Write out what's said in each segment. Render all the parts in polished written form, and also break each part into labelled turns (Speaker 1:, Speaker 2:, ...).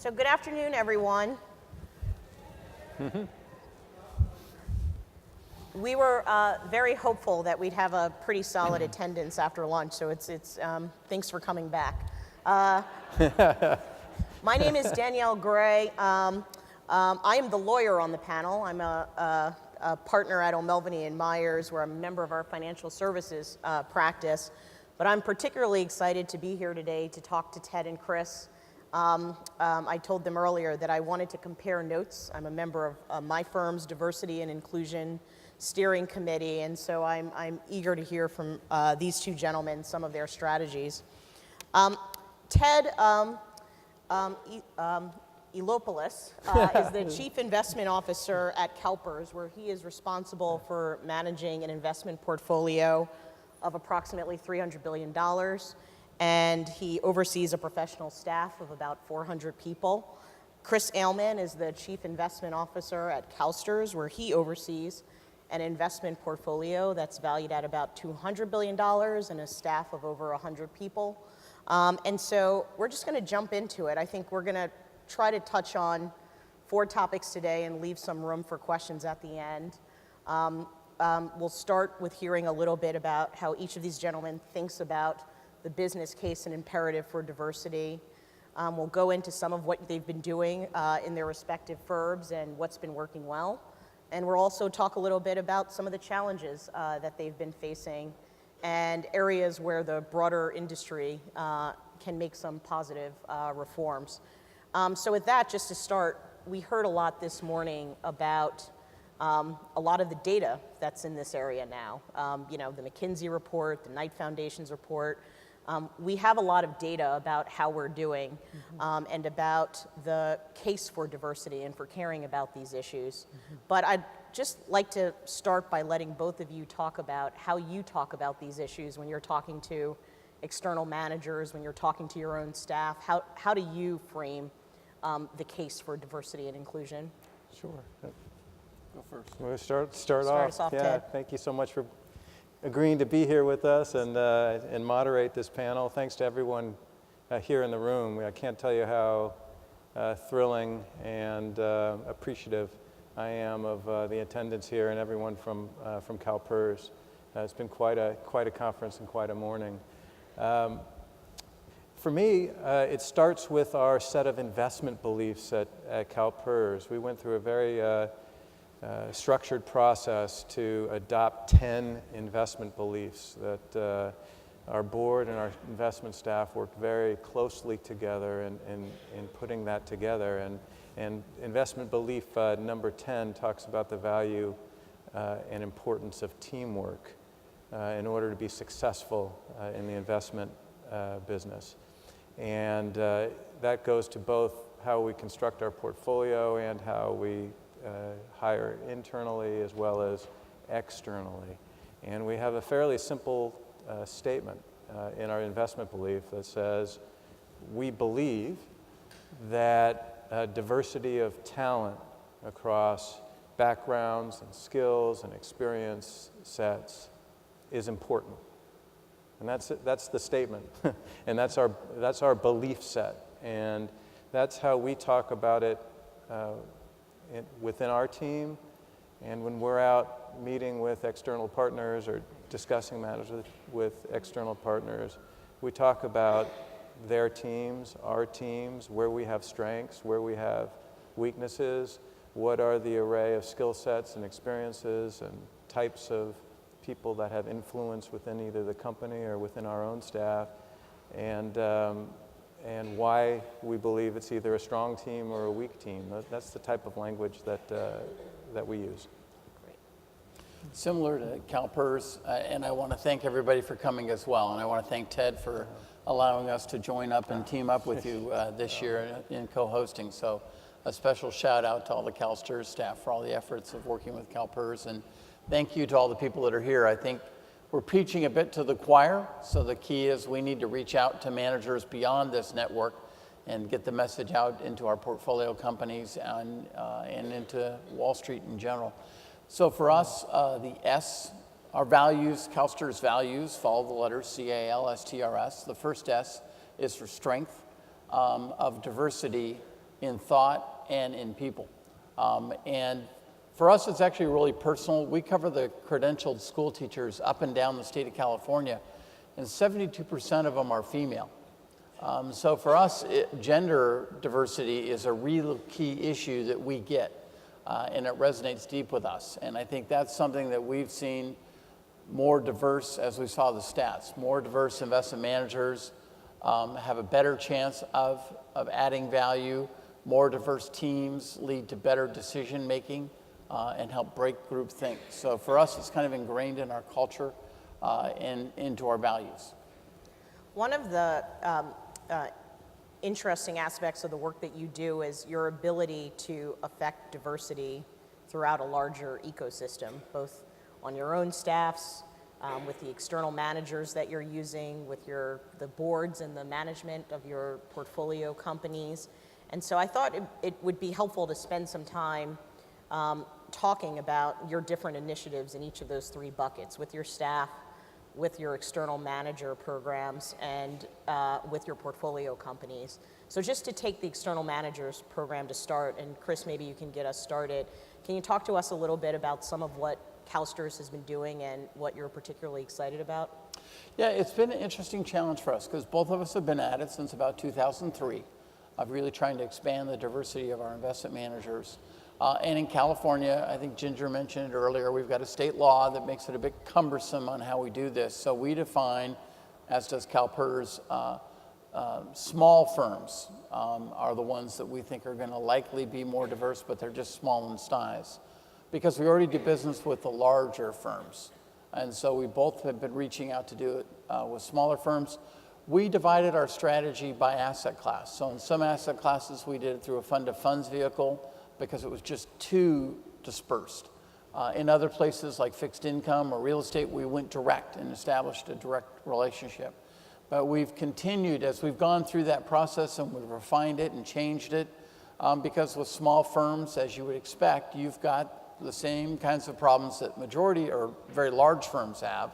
Speaker 1: So good afternoon, everyone. We were very hopeful that we'd have a pretty solid attendance after lunch, so thanks for coming back. My name is Danielle Gray. I am the lawyer on the panel. I'm a partner at O'Melveny & Myers, where I'm a member of our financial services practice. But I'm particularly excited to be here today to talk to Ted and Chris. I told them earlier that I wanted to compare notes. I'm a member of my firm's Diversity and Inclusion Steering Committee, and so I'm eager to hear from these two gentlemen some of their strategies. Ted Eliopoulos is the Chief Investment Officer at CalPERS, where he is responsible for managing an investment portfolio of approximately $300 billion. And he oversees a professional staff of about 400 people. Chris Ailman is the Chief Investment Officer at CalSTRS, where he oversees an investment portfolio that's valued at about $200 billion and a staff of over 100 people. And so we're just going to jump into it. I think we're going to try to touch on 4 topics today and leave some room for questions at the end. We'll start with hearing a little bit about how each of these gentlemen thinks about the business case and imperative for diversity. We'll go into some of what they've been doing in their respective firms and what's been working well. And we'll also talk a little bit about some of the challenges that they've been facing and areas where the broader industry can make some positive reforms. So with that, just to start, we heard a lot this morning about a lot of the data that's in this area now. The McKinsey report, the Knight Foundation's report. We have a lot of data about how we're doing and about the case for diversity and for caring about these issues. But I'd just like to start by letting both of you talk about how you talk about these issues when you're talking to external managers, when you're talking to your own staff. How do you frame the case for diversity and inclusion?
Speaker 2: Sure.
Speaker 3: Go first.
Speaker 2: We'll start
Speaker 1: us off,
Speaker 2: yeah,
Speaker 1: Ted.
Speaker 2: Thank you so much for agreeing to be here with us and moderate this panel. Thanks to everyone here in the room. I can't tell you how thrilling and appreciative I am of the attendance here and everyone from CalPERS. It's been quite a conference and quite a morning. For me, it starts with our set of investment beliefs at CalPERS. We went through a very structured process to adopt 10 investment beliefs that our board and our investment staff worked very closely together in putting that together. And investment belief number 10 talks about the value and importance of teamwork in order to be successful in the investment business. And that goes to both how we construct our portfolio and how we hire internally as well as externally. And we have a fairly simple statement in our investment belief that says we believe that diversity of talent across backgrounds and skills and experience sets is important. And that's the statement. And that's our belief set. And that's how we talk about it within our team, and when we're out meeting with external partners or discussing matters with external partners, we talk about their teams, our teams, where we have strengths, where we have weaknesses, what are the array of skill sets and experiences and types of people that have influence within either the company or within our own staff, and why we believe it's either a strong team or a weak team. That's the type of language that we use.
Speaker 1: Great.
Speaker 3: Similar to CalPERS, and I want to thank everybody for coming as well. And I want to thank Ted for allowing us to join up and team up with you this year in co-hosting. So a special shout out to all the CalSTRS staff for all the efforts of working with CalPERS. And thank you to all the people that are here. I think we're preaching a bit to the choir, so the key is we need to reach out to managers beyond this network and get the message out into our portfolio companies and into Wall Street in general. So for us, the S, our values, CalSTRS values, follow the letters CalSTRS. The first S is for strength of diversity in thought and in people. And for us, it's actually really personal. We cover the credentialed school teachers up and down the state of California, and 72% of them are female. So for us, gender diversity is a real key issue that we get, and it resonates deep with us. And I think that's something that we've seen more diverse, as we saw the stats, more diverse investment managers have a better chance of adding value. More diverse teams lead to better decision making and help break groupthink. So for us, it's kind of ingrained in our culture and into our values.
Speaker 1: One of the interesting aspects of the work that you do is your ability to affect diversity throughout a larger ecosystem, both on your own staffs, with the external managers that you're using, with the boards and the management of your portfolio companies. And so I thought it would be helpful to spend some time talking about your different initiatives in each of those three buckets, with your staff, with your external manager programs, and with your portfolio companies. So just to take the external managers program to start, and Chris, maybe you can get us started. Can you talk to us a little bit about some of what CalSTRS has been doing and what you're particularly excited about?
Speaker 3: Yeah, it's been an interesting challenge for us because both of us have been at it since about 2003 of really trying to expand the diversity of our investment managers. And in California, I think Ginger mentioned it earlier, we've got a state law that makes it a bit cumbersome on how we do this. So we define, as does CalPERS, small firms are the ones that we think are going to likely be more diverse, but they're just small in size, because we already do business with the larger firms. And so we both have been reaching out to do it with smaller firms. We divided our strategy by asset class. So in some asset classes, we did it through a fund of funds vehicle because it was just too dispersed. In other places like fixed income or real estate, we went direct and established a direct relationship. But we've continued as we've gone through that process, and we've refined it and changed it, because with small firms, as you would expect, you've got the same kinds of problems that majority or very large firms have,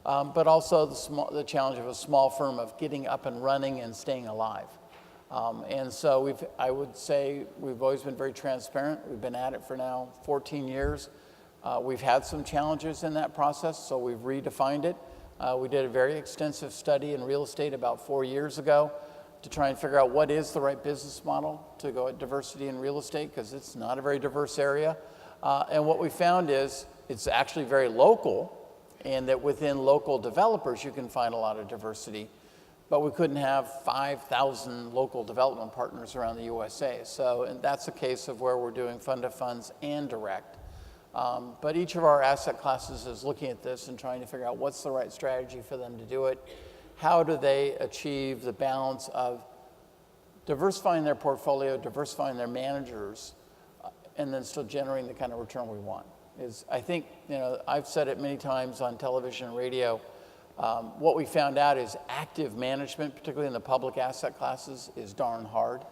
Speaker 3: but also the challenge of a small firm of getting up and running and staying alive. And so I would say we've always been very transparent. We've been at it for now 14 years. We've had some challenges in that process, so we've redefined it. We did a very extensive study in real estate about 4 years ago to try and figure out what is the right business model to go at diversity in real estate, because it's not a very diverse area. And what we found is it's actually very local, and that within local developers you can find a lot of diversity, but we couldn't have 5,000 local development partners around the USA. So and that's a case of where we're doing fund of funds and direct. But each of our asset classes is looking at this and trying to figure out what's the right strategy for them to do it. How do they achieve the balance of diversifying their portfolio, diversifying their managers, and then still generating the kind of return we want? I think, I've said it many times on television and radio, what we found out is active management, particularly in the public asset classes, is darn hard.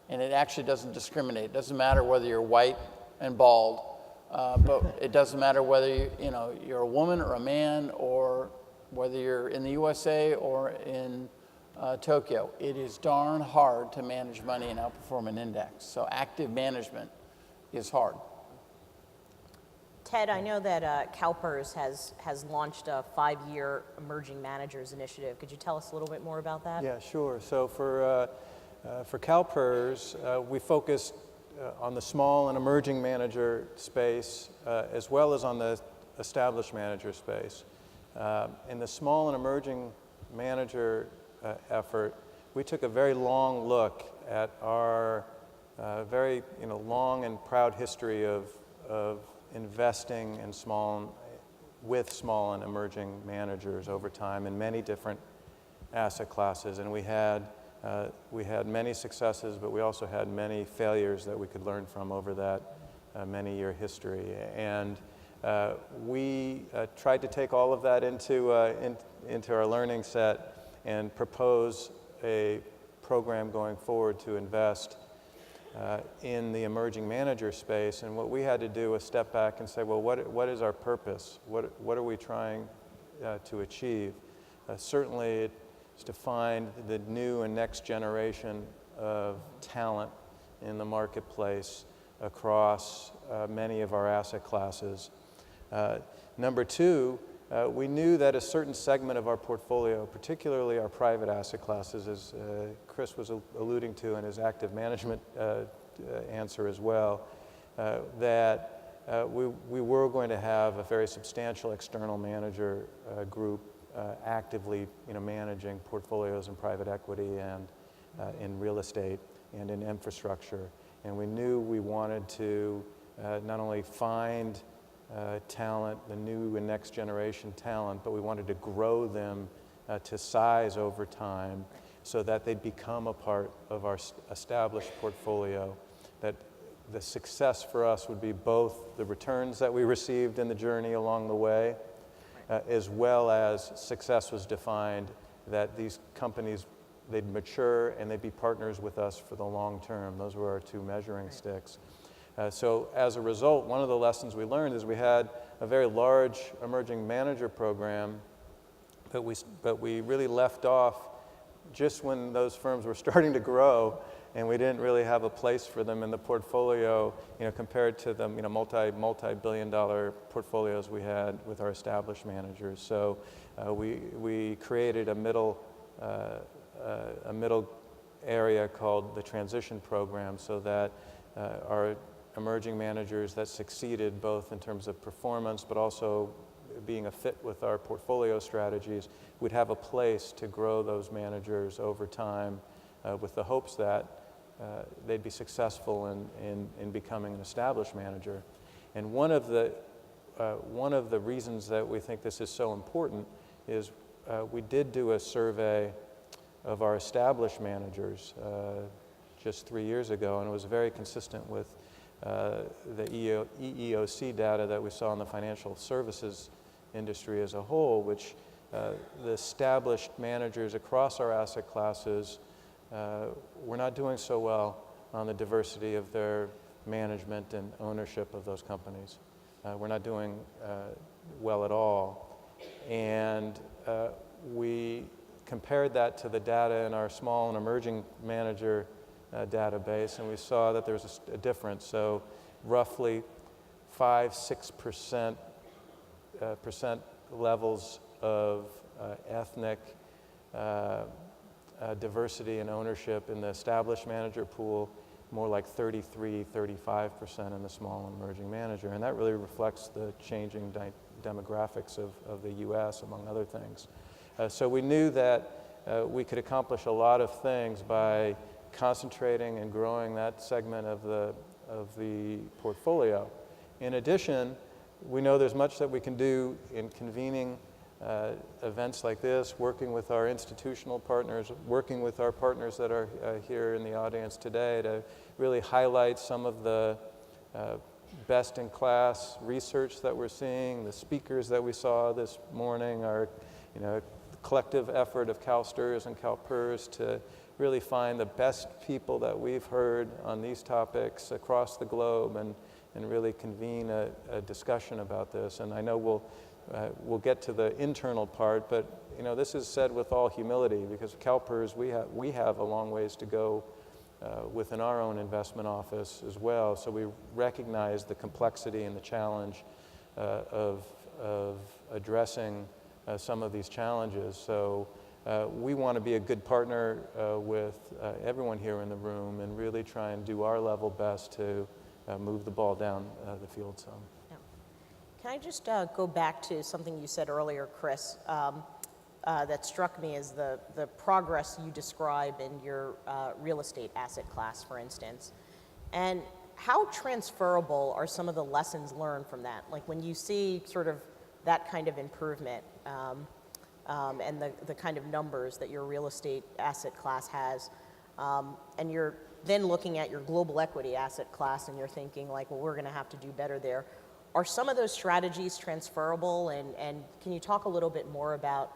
Speaker 3: And it actually doesn't discriminate. It doesn't matter whether you're white and bald, but it doesn't matter whether you're a woman or a man, or whether you're in the USA or in Tokyo. It is darn hard to manage money and outperform an index. So active management is hard.
Speaker 1: Ted, I know that CalPERS has launched a 5-year Emerging Managers Initiative. Could you tell us a little bit more about that?
Speaker 2: Yeah, sure. So for CalPERS, we focused on the small and emerging manager space, as well as on the established manager space. In the small and emerging manager effort, we took a very long look at our very long and proud history of investing in with small and emerging managers over time in many different asset classes. And we had many successes, but we also had many failures that we could learn from over that many-year history. And we tried to take all of that into our learning set and propose a program going forward to invest in the emerging manager space. And what we had to do was step back and say, well, what is our purpose? What are we trying to achieve? Certainly it's to find the new and next generation of talent in the marketplace across many of our asset classes. Number two, we knew that a certain segment of our portfolio, particularly our private asset classes, as Chris was alluding to in his active management answer as well, that we were going to have a very substantial external manager group actively managing portfolios in private equity and in real estate and in infrastructure. And we knew we wanted to not only find talent, the new and next generation talent, but we wanted to grow them to size over time so that they'd become a part of our established portfolio, that the success for us would be both the returns that we received in the journey along the way, as well as success was defined that these companies, they'd mature and they'd be partners with us for the long term. Those were our two measuring sticks. So as a result, one of the lessons we learned is we had a very large emerging manager program, but we really left off just when those firms were starting to grow, and we didn't really have a place for them in the portfolio, compared to the multi-billion-dollar portfolios we had with our established managers. So we created a middle area called the transition program, so that our emerging managers that succeeded both in terms of performance but also being a fit with our portfolio strategies, we'd have a place to grow those managers over time with the hopes that they'd be successful in becoming an established manager. And one of the reasons that we think this is so important is we did do a survey of our established managers just 3 years ago, and it was very consistent with the EEOC data that we saw in the financial services industry as a whole, which the established managers across our asset classes were not doing so well on the diversity of their management and ownership of those companies. We're not doing well at all. And we compared that to the data in our small and emerging manager database, and we saw that there was a difference. So roughly 5-6% levels of ethnic diversity and ownership in the established manager pool, more like 33-35% in the small and emerging manager. And that really reflects the changing demographics of the US, among other things. So we knew that we could accomplish a lot of things by concentrating and growing that segment of the portfolio. In addition, we know there's much that we can do in convening events like this, working with our institutional partners, working with our partners that are here in the audience today to really highlight some of the best-in-class research that we're seeing, the speakers that we saw this morning, our collective effort of CalSTRS and CalPERS to really find the best people that we've heard on these topics across the globe and really convene a discussion about this. And I know we'll get to the internal part, but this is said with all humility, because CalPERS, we have a long ways to go within our own investment office as well. So we recognize the complexity and the challenge of addressing some of these challenges. So we want to be a good partner with everyone here in the room and really try and do our level best to move the ball down the field some.
Speaker 1: Yeah. Can I just go back to something you said earlier, Chris, that struck me as the progress you describe in your real estate asset class, for instance. And how transferable are some of the lessons learned from that? Like when you see sort of that kind of improvement and the kind of numbers that your real estate asset class has, and you're then looking at your global equity asset class and you're thinking like, well, we're going to have to do better there. Are some of those strategies transferable? And can you talk a little bit more about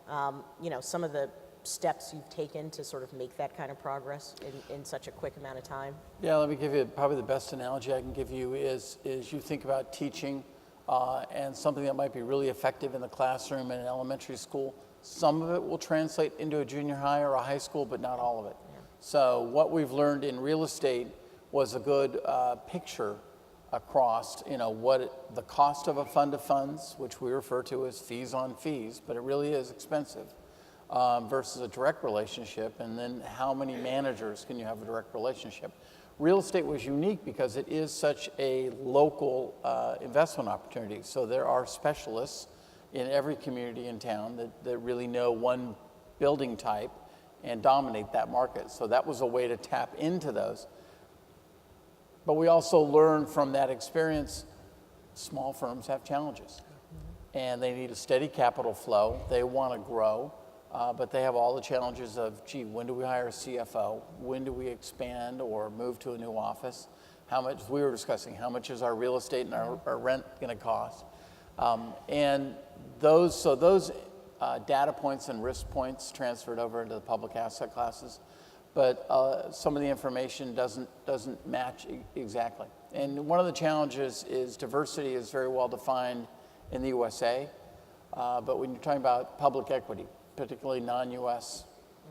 Speaker 1: some of the steps you've taken to sort of make that kind of progress in such a quick amount of time?
Speaker 3: Yeah, let me give you probably the best analogy I can give you is you think about teaching and something that might be really effective in the classroom in an elementary school. Some of it will translate into a junior high or a high school, but not all of it. Yeah. So what we've learned in real estate, was a good picture across, what the cost of a fund of funds, which we refer to as fees on fees, but it really is expensive, versus a direct relationship, and then how many managers can you have a direct relationship. Real estate was unique because it is such a local investment opportunity. So there are specialists in every community in town that really know one building type and dominate that market. So that was a way to tap into those. But we also learned from that experience, small firms have challenges. And they need a steady capital flow. They want to grow, but they have all the challenges of, gee, when do we hire a CFO? When do we expand or move to a new office? How much, we were discussing, how much is our real estate and our rent going to cost? And those data points and risk points transferred over into the public asset classes, but some of the information doesn't match exactly. And one of the challenges is diversity is very well defined in the USA, but when you're talking about public equity, particularly non-US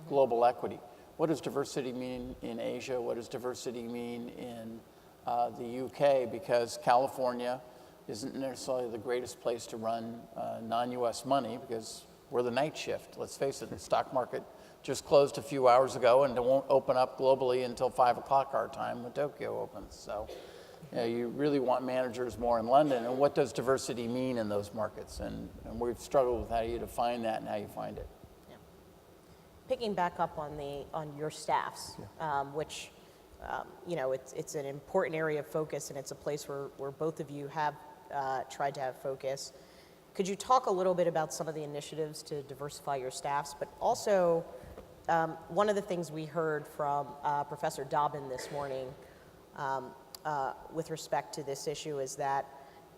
Speaker 3: global equity, what does diversity mean in Asia? What does diversity mean in the UK? Because California isn't necessarily the greatest place to run non-US money because we're the night shift. Let's face it, the stock market just closed a few hours ago and it won't open up globally until 5 o'clock our time when Tokyo opens. So you really want managers more in London. And what does diversity mean in those markets? And we've struggled with how you define that and how you find it.
Speaker 1: Yeah. Picking back up on your staffs, which it's an important area of focus, and it's a place where both of you have tried to have focus. Could you talk a little bit about some of the initiatives to diversify your staffs, but also one of the things we heard from Professor Dobbin this morning with respect to this issue is that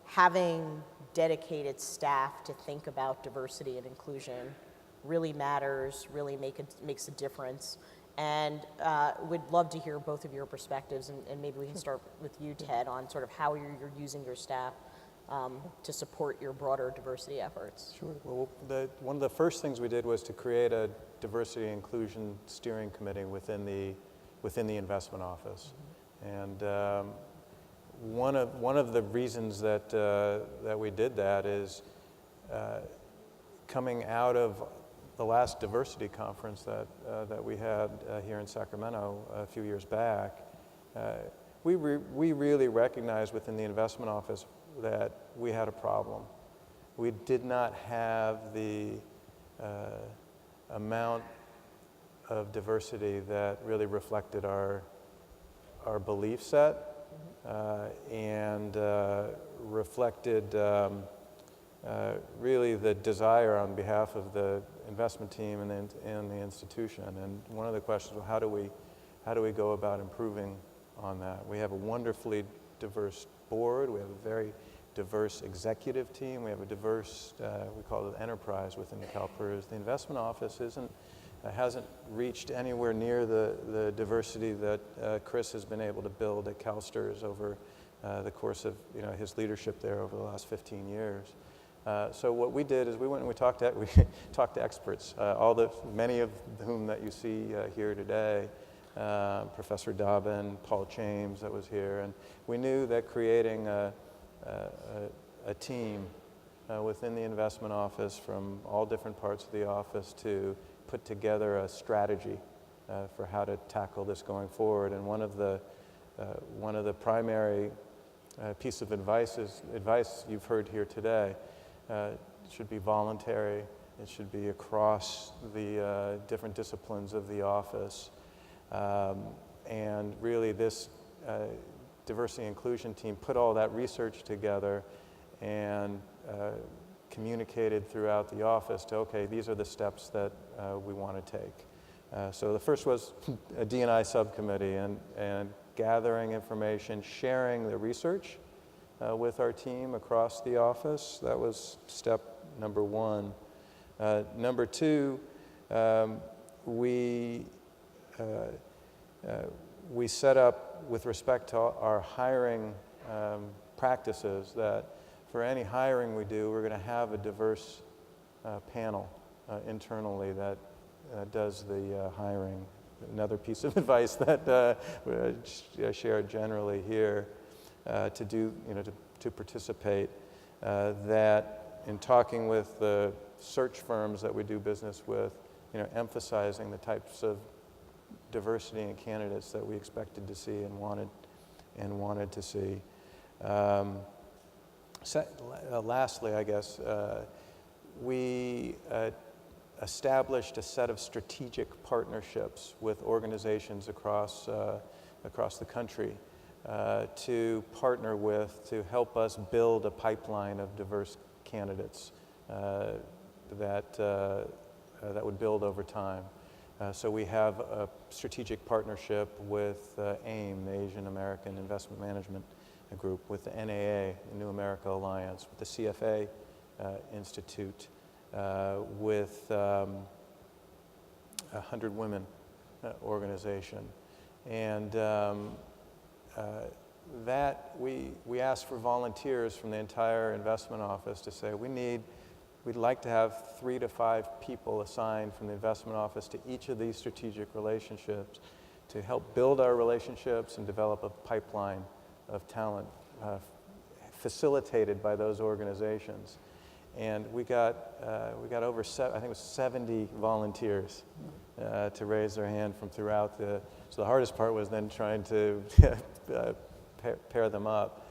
Speaker 1: having dedicated staff to think about diversity and inclusion really matters, really makes a difference. And we'd love to hear both of your perspectives, and maybe we can start with you, Ted, on sort of how you're using your staff to support your broader diversity efforts.
Speaker 2: Sure. Well, one of the first things we did was to create a diversity and inclusion steering committee within the investment office. And one of the reasons that we did that is coming out of the last diversity conference that we had here in Sacramento a few years back. We really recognized within the investment office that we had a problem. We did not have the amount of diversity that really reflected our belief set and reflected really the desire on behalf of the investment team and the institution. And one of the questions was, how do we go about improving on that? We have a wonderfully diverse board. We have a very diverse executive team. We have a diverse, we call it enterprise within the CalPERS. The investment office hasn't reached anywhere near the diversity that Chris has been able to build at CalSTRS over the course of his leadership there over the last 15 years. So what we did is we went and we talked to experts, many of whom that you see here today. Professor Dobbin, Paul James that was here, and we knew that creating a team within the investment office from all different parts of the office to put together a strategy for how to tackle this going forward. And one of the primary piece of advice you've heard here today. It should be voluntary. It should be across the different disciplines of the office. And really this diversity and inclusion team put all that research together and communicated throughout the office to, okay, these are the steps that we want to take. So the first was a D&I subcommittee and gathering information, sharing the research with our team across the office. That was step number one. Number two, we set up, with respect to our hiring practices, that for any hiring we do, we're going to have a diverse panel internally that does the hiring another piece of advice that I share generally here to do, to participate. That in talking with the search firms that we do business with, emphasizing the types of diversity in candidates that we expected to see and wanted to see. Lastly, I guess, we established a set of strategic partnerships with organizations across the country to partner with to help us build a pipeline of diverse candidates that would build over time. So we have a strategic partnership with AIM, the Asian American Investment Management Group, with the NAA, the New America Alliance, with the CFA Institute, with 100 Women organization. And that we asked for volunteers from the entire investment office to say, we'd like to have 3 to 5 people assigned from the investment office to each of these strategic relationships to help build our relationships and develop a pipeline of talent facilitated by those organizations. And we got over, I think it was 70 volunteers to raise their hand from throughout so the hardest part was then trying to pair them up.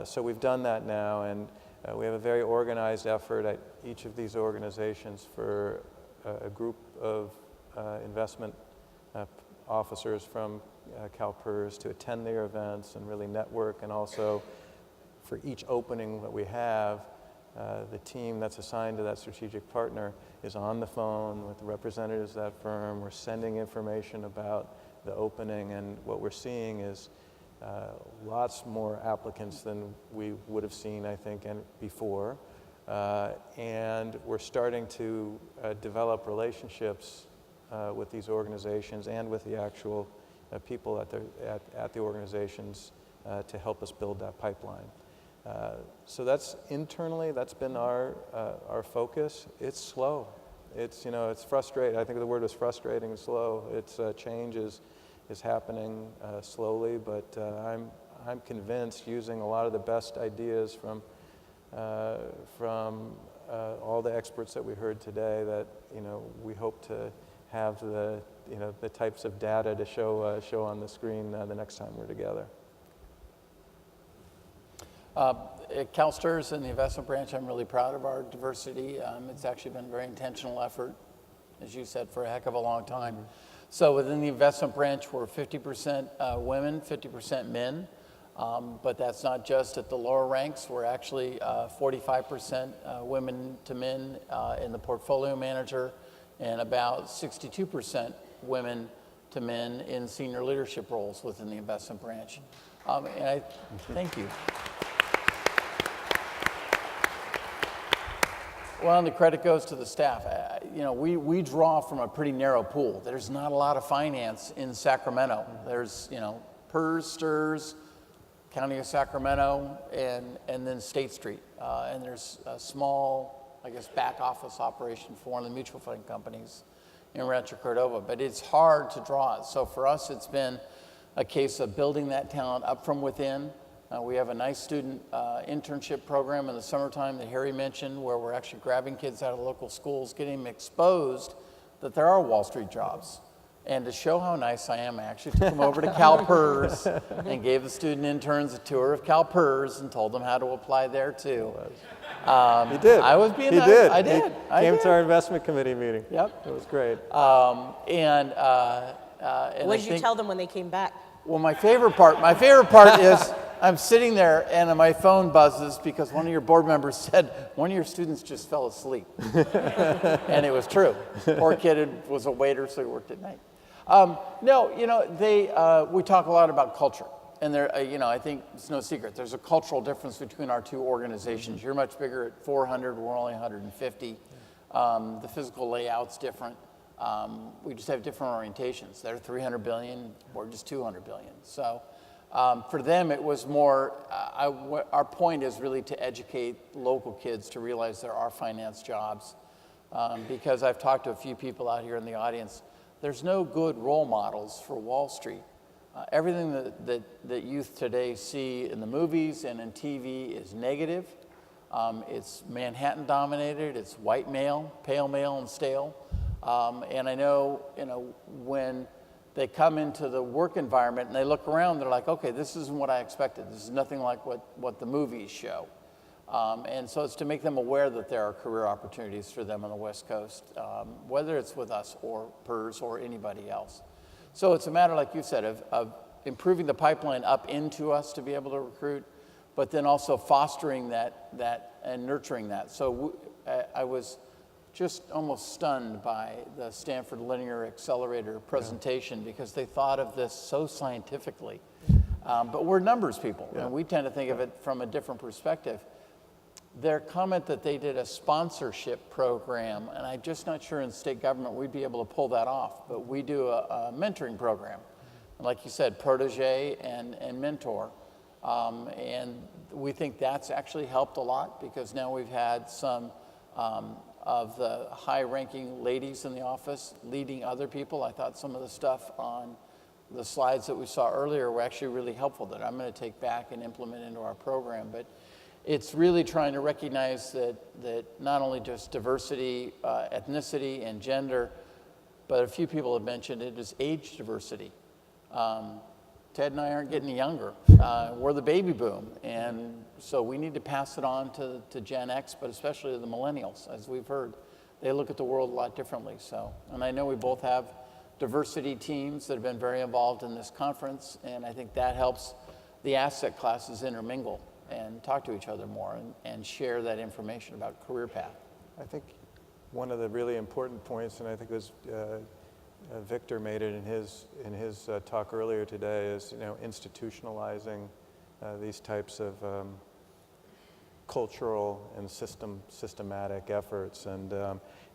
Speaker 2: So we've done that now, and we have a very organized effort at each of these organizations for a group of investment officers from CalPERS to attend their events and really network, and also for each opening that we have, the team that's assigned to that strategic partner is on the phone with the representatives of that firm. We're sending information about the opening, and what we're seeing is lots more applicants than we would have seen, I think, before. And we're starting to develop relationships with these organizations and with the actual people at the organizations to help us build that pipeline. So that's internally, that's been our focus. It's slow. It's frustrating. I think the word is frustrating and slow. It's change is happening slowly, but I'm convinced, using a lot of the best ideas from all the experts that we heard today, that we hope to have the types of data to show on the screen the next time we're together.
Speaker 3: At CalSTRS and the investment branch, I'm really proud of our diversity. It's actually been a very intentional effort, as you said, for a heck of a long time. Mm-hmm. So within the investment branch, we're 50% women, 50% men. But that's not just at the lower ranks. We're actually 45% women to men in the portfolio manager, and about 62% women to men in senior leadership roles within the investment branch. Thank you. Well, and the credit goes to the staff. We draw from a pretty narrow pool. There's not a lot of finance in Sacramento. There's, PERS, STRS, County of Sacramento, and then State Street. And there's a small, back office operation for one of the mutual fund companies in Rancho Cordova. But it's hard to draw it. So for us, it's been a case of building that talent up from within. We have a nice student internship program in the summertime that Harry mentioned, where we're actually grabbing kids out of local schools, getting them exposed that there are Wall Street jobs. And to show how nice I am, I actually took them over to CalPERS and gave the student interns a tour of CalPERS and told them how to apply there too.
Speaker 2: He did.
Speaker 3: I was being
Speaker 2: nice.
Speaker 3: I did.
Speaker 2: He came to our investment committee meeting.
Speaker 3: Yep.
Speaker 2: It was great.
Speaker 1: And what did you tell them when they came back?
Speaker 3: Well, my favorite part is I'm sitting there and my phone buzzes because one of your board members said one of your students just fell asleep. And it was true. Poor kid was a waiter, so he worked at night. We talk a lot about culture. And there, I think it's no secret. There's a cultural difference between our two organizations. You're much bigger at 400. We're only 150. The physical layout's different. We just have different orientations. They're 300 billion. We're just 200 billion. So for them, it was more. Our point is really to educate local kids to realize there are finance jobs. Because I've talked to a few people out here in the audience. there's no good role models for Wall Street. Everything that youth today see in the movies and in TV is negative. It's Manhattan dominated, it's white male, pale male and stale. And I know, when they come into the work environment and they look around, they're like, okay, this isn't what I expected. This is nothing like what the movies show. And so it's to make them aware that there are career opportunities for them on the West Coast, whether it's with us or PERS or anybody else. So it's a matter, like you said, of improving the pipeline up into us to be able to recruit, but then also fostering that and nurturing that. So I was just almost stunned by the Stanford Linear Accelerator presentation because they thought of this so scientifically. But we're numbers people, and we tend to think of it from a different perspective. Their comment that they did a sponsorship program, and I'm just not sure in state government we'd be able to pull that off, but we do a mentoring program. Like you said, protege and mentor. And we think that's actually helped a lot because now we've had some of the high-ranking ladies in the office leading other people. I thought some of the stuff on the slides that we saw earlier were actually really helpful that I'm going to take back and implement into our program. But it's really trying to recognize that not only just diversity, ethnicity, and gender, but a few people have mentioned it is age diversity. Ted and I aren't getting younger. We're the baby boom, and so we need to pass it on to Gen X, but especially to the millennials, as we've heard. They look at the world a lot differently. So, and I know we both have diversity teams that have been very involved in this conference, and I think that helps the asset classes intermingle and talk to each other more and share that information about career path.
Speaker 2: I think one of the really important points, and I think it was Victor made it in his talk earlier today, is institutionalizing these types of cultural and systematic efforts, and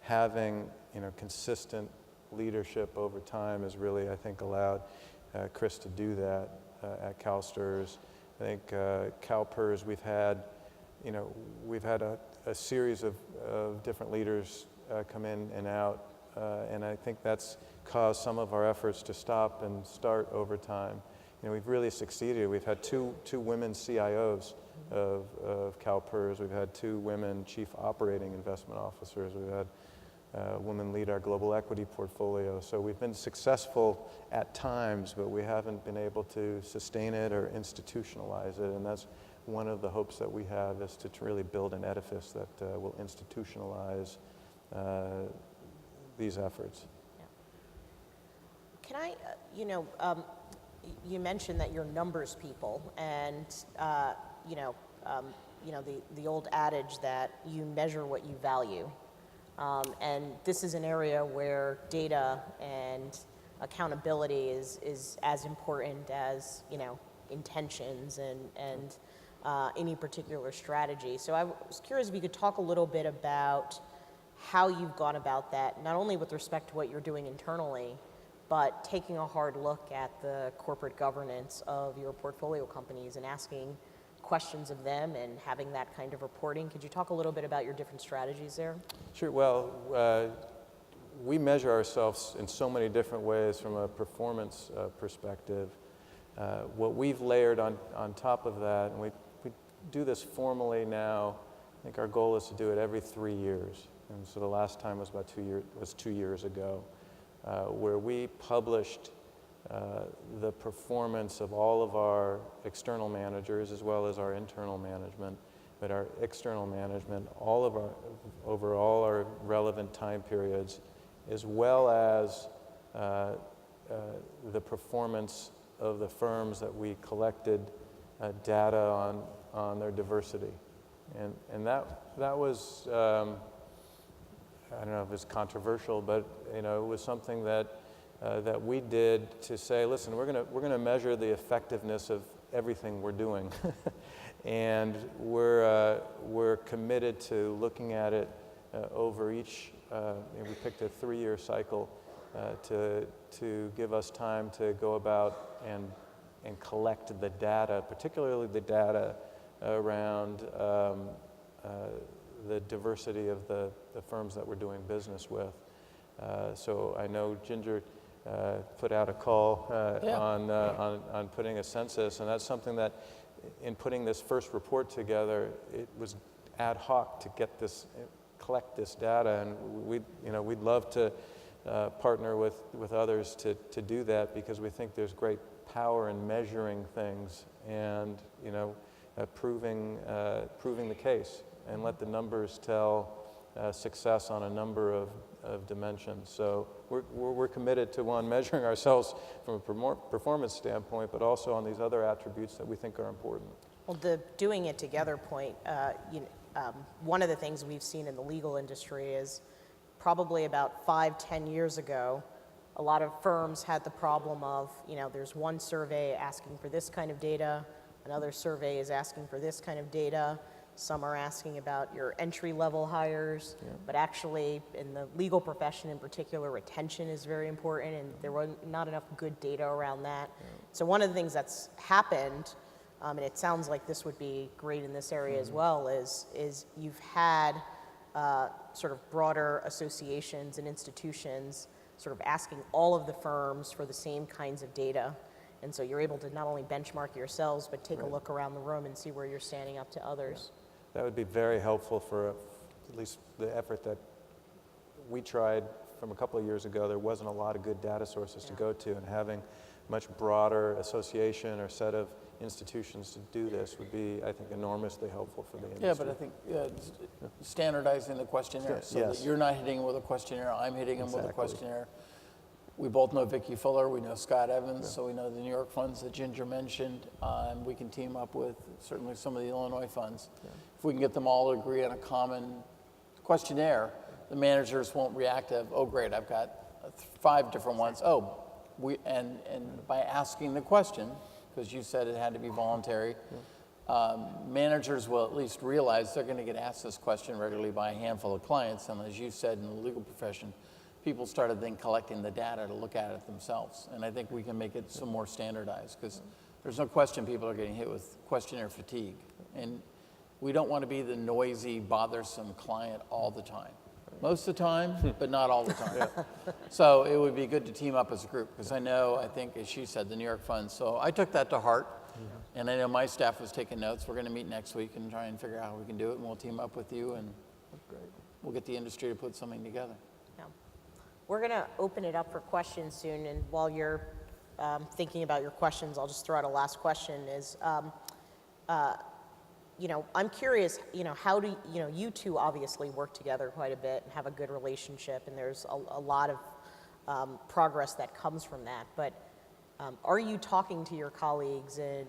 Speaker 2: having consistent leadership over time has really, I think, allowed Chris to do that at CalSTRS. I think CalPERS, we've had a series of different leaders come in and out, and I think that's caused some of our efforts to stop and start over time. We've really succeeded. We've had two women CIOs of CalPERS. We've had 2 women chief operating investment officers. We've had women lead our global equity portfolio. So we've been successful at times, but we haven't been able to sustain it or institutionalize it. And that's one of the hopes that we have, is to really build an edifice that will institutionalize these efforts.
Speaker 1: Can I, you mentioned that you're numbers people, and the old adage that you measure what you value. And this is an area where data and accountability is as important as intentions and any particular strategy. So I was curious if you could talk a little bit about how you've gone about that, not only with respect to what you're doing internally, but taking a hard look at the corporate governance of your portfolio companies and asking questions of them and having that kind of reporting. Could you talk a little bit about your different strategies there?
Speaker 2: Sure. Well, we measure ourselves in so many different ways from a performance perspective. What we've layered on top of that, and we do this formally now, I think our goal is to do it every 3 years. And so the last time was about 2 years ago, where we published the performance of all of our external managers as well as our internal management. But our external management, over all our relevant time periods, as well as the performance of the firms that we collected data on their diversity. And that was, I don't know if it's controversial, but it was something that we did to say, listen, we're gonna measure the effectiveness of everything we're doing, and we're committed to looking at it over each. We picked a 3-year cycle to give us time to go about and collect the data, particularly the data around the diversity of the firms that we're doing business with. So I know Ginger put out a call on putting a census, and that's something that in putting this first report together, it was ad hoc to collect this data, and we'd love to partner with others to do that, because we think there's great power in measuring things and proving the case, and let the numbers tell success on a number of dimensions. So we're committed to, one, measuring ourselves from a performance standpoint, but also on these other attributes that we think are important.
Speaker 1: Well, the doing it together point, one of the things we've seen in the legal industry is probably about 5-10 years ago, a lot of firms had the problem of, there's one survey asking for this kind of data, another survey is asking for this kind of data, some are asking about your entry-level hires, but actually in the legal profession in particular, retention is very important, and there was not enough good data around that. So one of the things that's happened, and it sounds like this would be great in this area as well, is you've had sort of broader associations and institutions sort of asking all of the firms for the same kinds of data. And so you're able to not only benchmark yourselves, but take a look around the room and see where you're standing up to others.
Speaker 2: Yeah. That would be very helpful for at least the effort that we tried from a couple of years ago. There wasn't a lot of good data sources to go to, and having much broader association or set of institutions to do this would be, I think, enormously helpful for the industry.
Speaker 3: Yeah, but I think standardizing the questionnaire so that you're not hitting them with a questionnaire, I'm hitting them with a questionnaire. We both know Vicki Fuller, we know Scott Evans, so we know the New York funds that Ginger mentioned, and we can team up with certainly some of the Illinois funds. If we can get them all to agree on a common questionnaire, the managers won't react of, oh great, I've got 5 different ones. And by asking the question, because you said it had to be voluntary, managers will at least realize they're going to get asked this question regularly by a handful of clients, and as you said in the legal profession, people started then collecting the data to look at it themselves. And I think we can make it some more standardized, because there's no question people are getting hit with questionnaire fatigue. And we don't want to be the noisy, bothersome client all the time. Most of the time, but not all the time. So it would be good to team up as a group, because I think, as she said, the New York funds. So I took that to heart, and I know my staff was taking notes. We're going to meet next week and try and figure out how we can do it, and we'll team up with you, and we'll get the industry to put something together.
Speaker 1: We're going to open it up for questions soon, and while you're thinking about your questions, I'll just throw out a last question is, I'm curious, how do, you two obviously work together quite a bit and have a good relationship, and there's a lot of progress that comes from that, but are you talking to your colleagues in,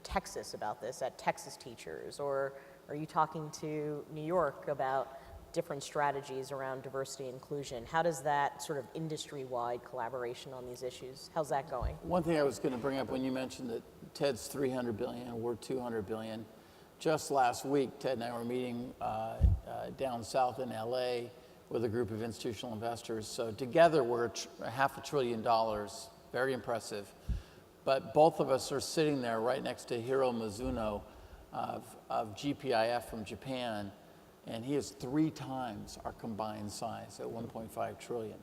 Speaker 1: Texas about this, at Texas Teachers, or are you talking to New York about different strategies around diversity and inclusion? How does that sort of industry-wide collaboration on these issues, how's that going?
Speaker 3: One thing I was going to bring up when you mentioned that Ted's $300 billion and we're $200 billion, just last week, Ted and I were meeting down south in LA with a group of institutional investors. So together we're $500 billion, very impressive. But both of us are sitting there right next to Hiro Mizuno of GPIF from Japan, and he is 3 times our combined size at 1.5 trillion.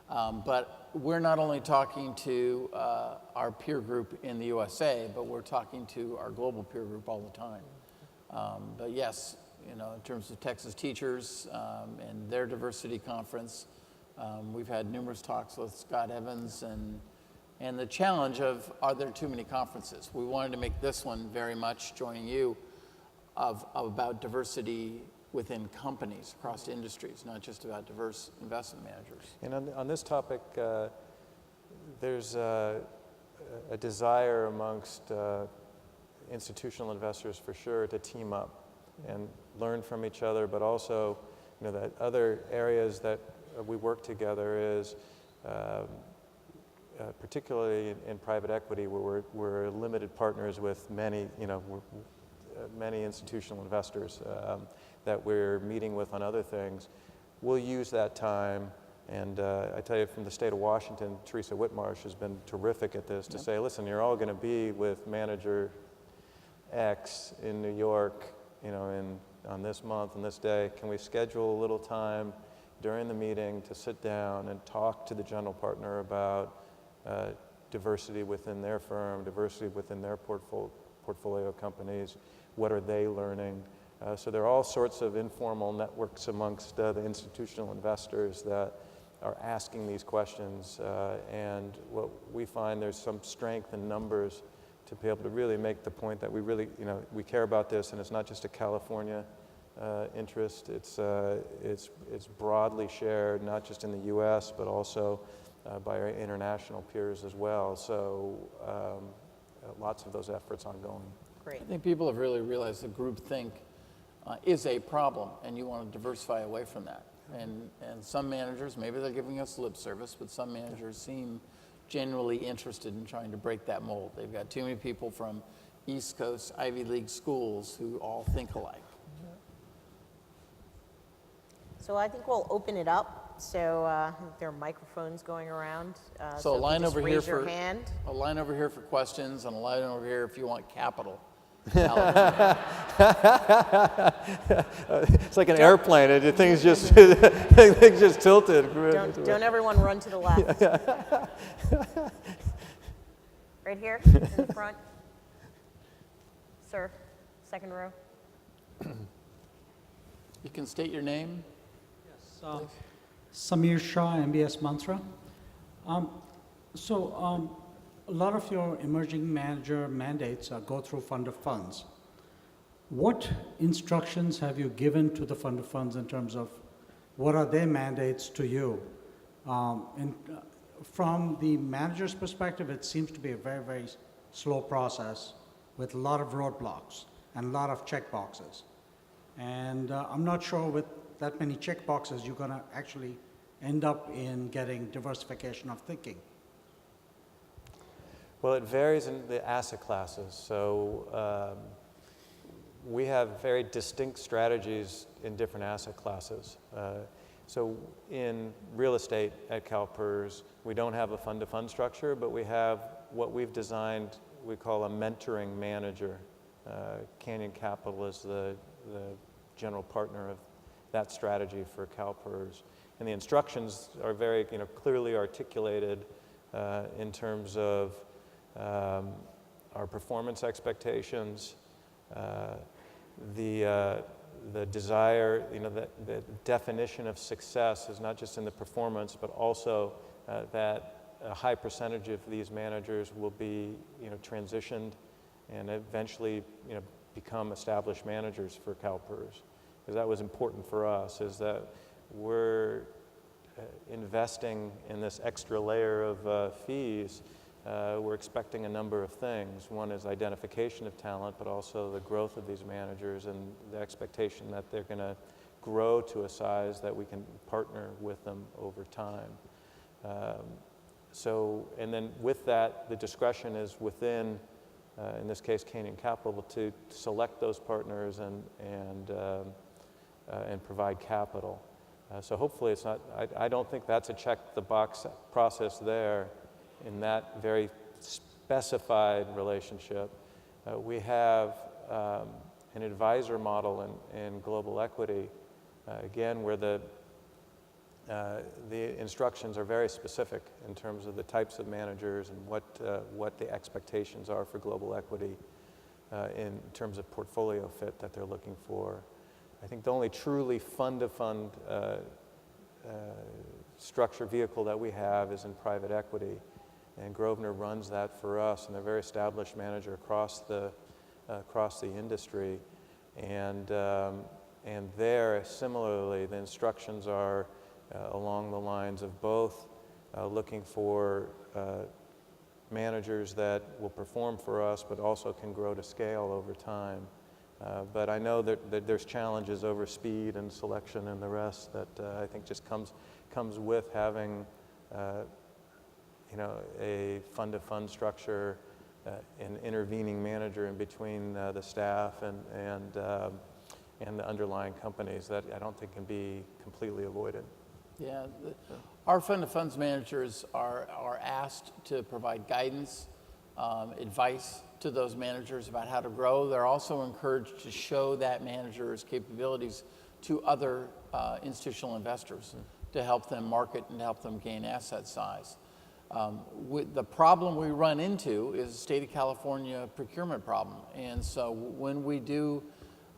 Speaker 3: But we're not only talking to our peer group in the USA, but we're talking to our global peer group all the time. But yes, in terms of Texas Teachers and their diversity conference, we've had numerous talks with Scott Evans and the challenge of, are there too many conferences? We wanted to make this one very much, joining you, about diversity within companies across industries, not just about diverse investment managers.
Speaker 2: And on this topic, there's a desire amongst institutional investors for sure to team up and learn from each other, but also, that other areas that we work together is particularly in private equity, where we're limited partners with many, many institutional investors that we're meeting with on other things. We'll use that time, and I tell you, from the state of Washington, Teresa Whitmarsh has been terrific at this, to say, listen, you're all going to be with manager X in New York, on this month and this day. Can we schedule a little time during the meeting to sit down and talk to the general partner about diversity within their firm, diversity within their portfolio companies, what are they learning. So there are all sorts of informal networks amongst the institutional investors that are asking these questions, and what we find there's some strength in numbers to be able to really make the point that we really, we care about this, and it's not just a California interest. It's broadly shared, not just in the U.S., but also by our international peers as well. So lots of those efforts ongoing.
Speaker 1: Great.
Speaker 3: I think people have really realized that groupthink is a problem, and you want to diversify away from that. And some managers, maybe they're giving us lip service, but some managers seem genuinely interested in trying to break that mold. They've got too many people from East Coast Ivy League schools who all think alike.
Speaker 1: So I think we'll open it up. So there are microphones going around.
Speaker 3: So a
Speaker 1: if you
Speaker 3: line
Speaker 1: just
Speaker 3: over here
Speaker 1: raise your
Speaker 3: for
Speaker 1: hand.
Speaker 3: a line over here for questions, and a line over here if you want capital.
Speaker 2: It's like an airplane. Things just things just tilted.
Speaker 1: Don't everyone run to the left. Right here in the front. Sir, second row.
Speaker 3: You can state your name.
Speaker 4: Yes, Samir Shah, MBS Mantra. A lot of your emerging manager mandates go through fund of funds. What instructions have you given to the fund of funds in terms of what are their mandates to you? From the manager's perspective, it seems to be a very, very slow process with a lot of roadblocks and a lot of checkboxes. And I'm not sure with that many checkboxes you're going to actually end up in getting diversification of thinking.
Speaker 2: Well, it varies in the asset classes. So we have very distinct strategies in different asset classes. So in real estate at CalPERS, we don't have a fund-to-fund structure, but we have what we've designed we call a mentoring manager. Canyon Capital is the general partner of that strategy for CalPERS. And the instructions are very clearly articulated in terms of our performance expectations, the desire, the definition of success is not just in the performance, but also that a high percentage of these managers will be, transitioned and eventually, become established managers for CalPERS. Because that was important for us, is that we're investing in this extra layer of fees. We're expecting a number of things. One is identification of talent, but also the growth of these managers and the expectation that they're going to grow to a size that we can partner with them over time. And then with that, the discretion is within, in this case, Canyon Capital, to select those partners and provide capital. So hopefully it's not, I don't think that's a check-the-box process there. In that very specified relationship, we have an advisor model in global equity, again, where the instructions are very specific in terms of the types of managers and what the expectations are for global equity in terms of portfolio fit that they're looking for. I think the only truly fund-to-fund structure vehicle that we have is in private equity. And Grosvenor runs that for us, and they're a very established manager across the industry. And there, similarly, the instructions are along the lines of both looking for managers that will perform for us, but also can grow to scale over time. But I know that there's challenges over speed and selection and the rest that I think just comes with having a fund-to-fund structure, an intervening manager in between the staff and the underlying companies that I don't think can be completely avoided.
Speaker 3: Yeah, our fund-to-funds managers are asked to provide guidance, advice to those managers about how to grow. They're also encouraged to show that manager's capabilities to other institutional investors to help them market and help them gain asset size. The problem we run into is a state of California procurement problem. And so when we do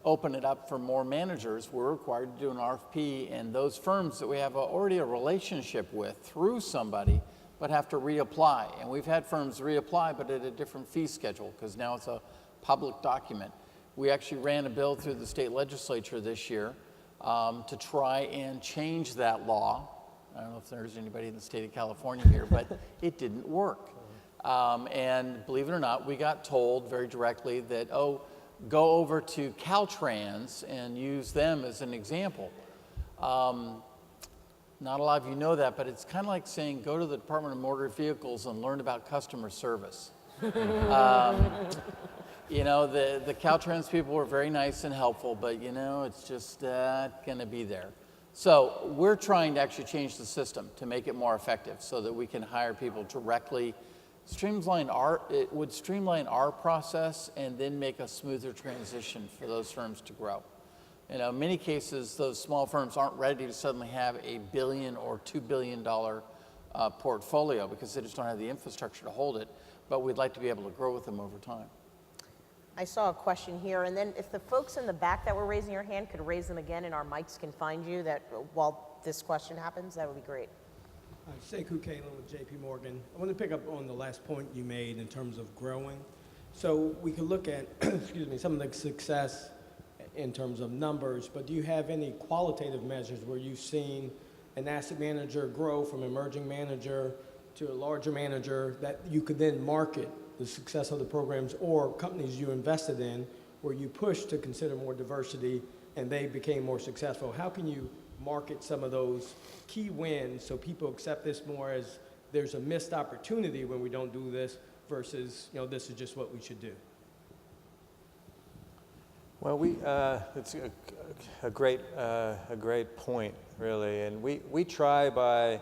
Speaker 3: open it up for more managers, we're required to do an RFP, and those firms that we have already a relationship with through somebody but have to reapply. And we've had firms reapply, but at a different fee schedule, because now it's a public document. We actually ran a bill through the state legislature this year to try and change that law. I don't know if there's anybody in the state of California here, but it didn't work. And believe it or not, we got told very directly that, oh, go over to Caltrans and use them as an example. Not a lot of you know that, but it's kind of like saying go to the Department of Motor Vehicles and learn about customer service. You know, the Caltrans people were very nice and helpful, but you know, it's just not going to be there. So we're trying to actually change the system to make it more effective so that we can hire people directly. It would streamline our process and then make a smoother transition for those firms to grow. You know, in many cases, those small firms aren't ready to suddenly have a $1 billion or $2 billion portfolio because they just don't have the infrastructure to hold it, but we'd like to be able to grow with them over time.
Speaker 1: I saw a question here, and then if the folks in the back that were raising your hand could raise them again and our mics can find you that while this question happens, that would be great.
Speaker 5: Sekou Kalen with JP Morgan. I want to pick up on the last point you made in terms of growing. So we could look at, excuse me, some of the success in terms of numbers, but do you have any qualitative measures where you've seen an asset manager grow from emerging manager to a larger manager that you could then market the success of the programs or companies you invested in where you pushed to consider more diversity and they became more successful? How can you market some of those key wins so people accept this more as there's a missed opportunity when we don't do this versus, you know, this is just what we should do?
Speaker 2: Well, it's a great point, really, and we try by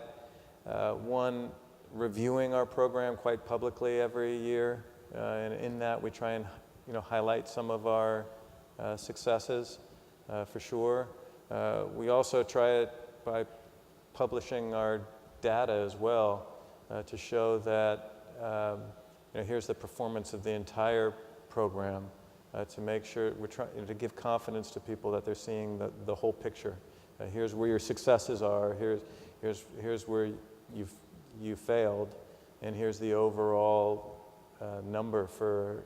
Speaker 2: one, reviewing our program quite publicly every year, and in that we try and highlight some of our successes for sure. We also try it by publishing our data as well to show that here's the performance of the entire program. To make sure we're trying to give confidence to people that they're seeing the whole picture. Here's where your successes are. Here's where you failed, and here's the overall number for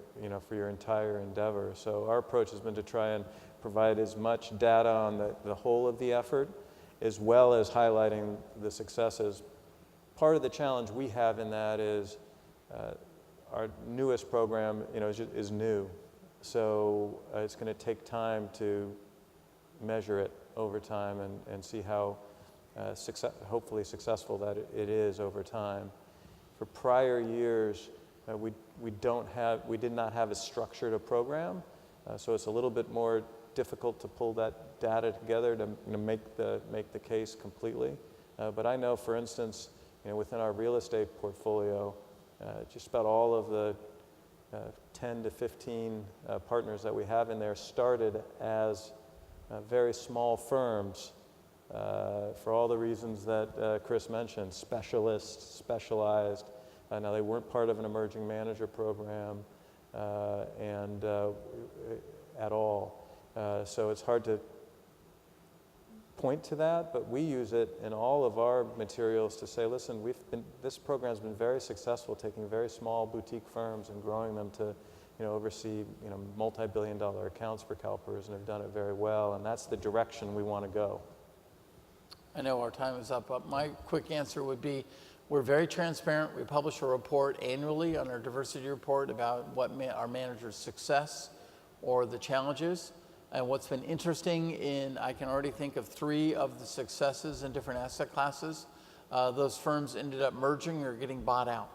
Speaker 2: your entire endeavor. So our approach has been to try and provide as much data on the whole of the effort, as well as highlighting the successes. Part of the challenge we have in that is our newest program, is new. So it's going to take time to measure it over time and see how hopefully successful that it is over time. For prior years, we did not have as structured a program, so it's a little bit more difficult to pull that data together to make the case completely. But I know, for instance, within our real estate portfolio, just about all of the 10 to 15 partners that we have in there started as very small firms for all the reasons that Chris mentioned, specialists, specialized. Now they weren't part of an emerging manager program and at all. So it's hard to point to that, but we use it in all of our materials to say, listen, this program's been very successful, taking very small boutique firms and growing them to, oversee, multi-billion-dollar accounts for CalPERS, and have done it very well, and that's the direction we want to go.
Speaker 3: I know our time is up, but my quick answer would be, we're very transparent. We publish a report annually on our diversity report about what our managers' success or the challenges. And what's been interesting I can already think of 3 of the successes in different asset classes. Those firms ended up merging or getting bought out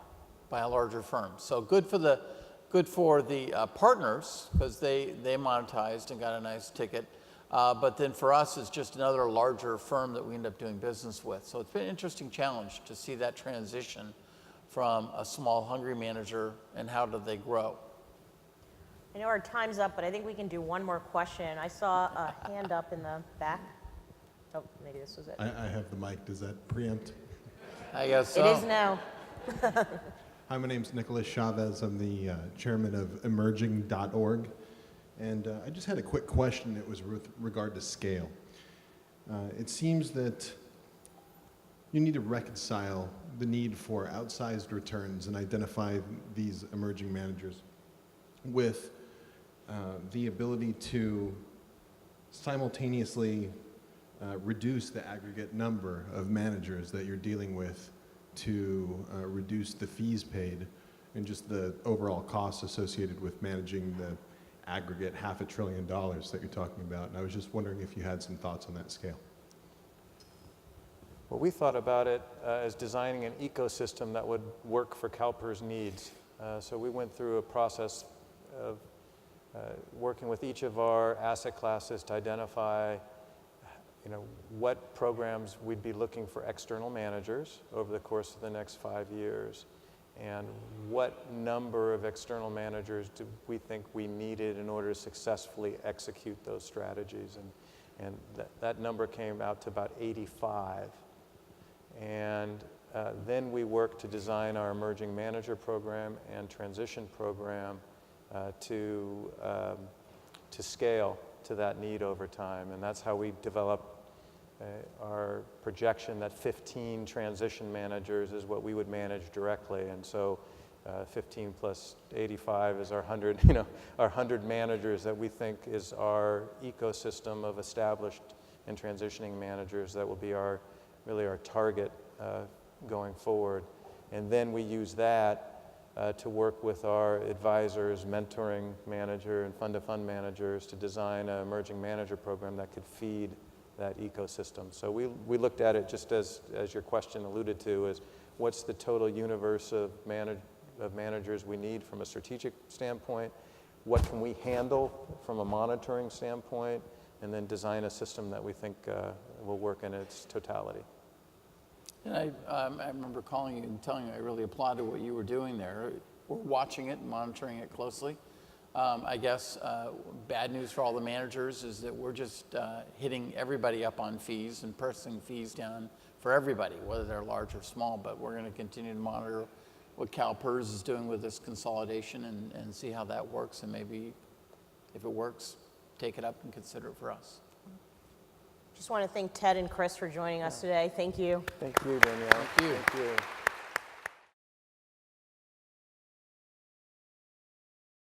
Speaker 3: by a larger firm. So good for the partners because they monetized and got a nice ticket. But then for us, it's just another larger firm that we end up doing business with. So it's been an interesting challenge to see that transition from a small, hungry manager and how do they grow.
Speaker 1: I know our time's up, but I think we can do one more question. I saw a hand up in the back. Oh, maybe this was it.
Speaker 6: I have the mic. Does that preempt?
Speaker 3: I guess so.
Speaker 1: It is now.
Speaker 6: Hi, my name's Nicholas Chavez. I'm the chairman of emerging.org. And I just had a quick question. It was with regard to scale. It seems that you need to reconcile the need for outsized returns and identify these emerging managers with the ability to simultaneously reduce the aggregate number of managers that you're dealing with to reduce the fees paid and just the overall costs associated with managing the aggregate $500 billion that you're talking about. And I was just wondering if you had some thoughts on that scale.
Speaker 2: Well, we thought about it as designing an ecosystem that would work for CalPERS needs. So we went through a process of working with each of our asset classes to identify what programs we'd be looking for external managers over the course of the next 5 years, and what number of external managers do we think we needed in order to successfully execute those strategies. And that number came out to about 85. And then we worked to design our emerging manager program and transition program to scale to that need over time. And that's how we developed our projection that 15 transition managers is what we would manage directly. And so 15 plus 85 is our 100, our 100 managers that we think is our ecosystem of established and transitioning managers that will be really our target going forward. And then we use that to work with our advisors, mentoring manager, and fund-to-fund managers to design an emerging manager program that could feed that ecosystem. So we looked at it just as your question alluded to, is what's the total universe of managers we need from a strategic standpoint, what can we handle from a monitoring standpoint, and then design a system that we think will work in its totality.
Speaker 3: And I remember calling you and telling you I really applauded what you were doing there. We're watching it and monitoring it closely. I guess bad news for all the managers is that we're just hitting everybody up on fees and pressing fees down for everybody, whether they're large or small. But we're going to continue to monitor what CalPERS is doing with this consolidation and see how that works. And maybe if it works, take it up and consider it for us.
Speaker 1: Just want to thank Ted and Chris for joining us today. Thank you.
Speaker 2: Thank you, Danielle.
Speaker 3: Thank you.
Speaker 2: Thank you.